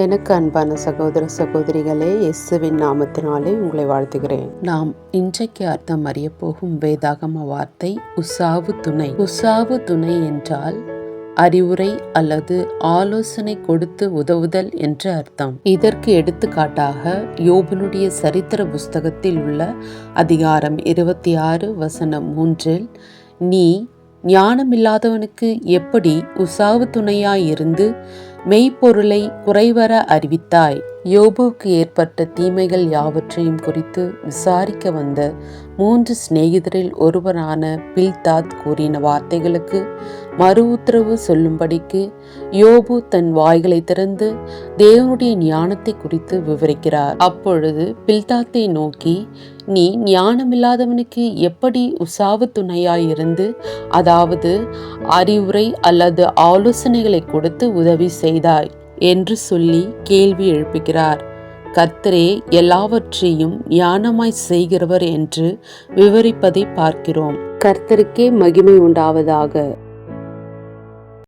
எனக்கு அன்பான சகோதர சகோதரிகளே, இயேசுவின் நாமத்தினாலே உங்களை வாழ்த்துகிறேன். நாம் இன்றைக்கு அர்த்தம் அறிய போகும் வேதாகம வார்த்தை உசாவு துணை. உசாவு துணை என்றால் அறிவுரை அல்லது ஆலோசனை கொடுத்து உதவுதல் என்று அர்த்தம். இதற்கு எடுத்துக்காட்டாக யோபனுடைய சரித்திர புஸ்தகத்தில் உள்ள அதிகாரம் 26 வசனம் 3 நீ ஞானமில்லாதவனுக்கு எப்படி உசாவு துணையாயிருந்து மெய்ப்பொருளை குறைவர அறிவித்தாய். யோபுவுக்கு ஏற்பட்ட தீமைகள் யாவற்றையும் குறித்து விசாரிக்க வந்த 3 சிநேகிதரில் ஒருவரான பில்தாத் கூறின வார்த்தைகளுக்கு மறு உத்தரவு சொல்லும்படிக்கு யோபு தன் வாய்களை திறந்து தேவனுடைய ஞானத்தை குறித்து விவரிக்கிறார். அப்பொழுது பில்தாத்தை நோக்கி, நீ ஞானமில்லாதவனுக்கு எப்படி உசாவு துணையாயிருந்து, அதாவது அறிவுரை அல்லது ஆலோசனைகளை கொடுத்து உதவி செய்தாய் என்று சொல்லி கேள்வி எழுப்புகிறார். கர்த்தரே எல்லாவற்றையும் ஞானமாய் செய்கிறவர் என்று விவரிப்பதை பார்க்கிறோம். கர்த்தருக்கே மகிமை உண்டாவதாக.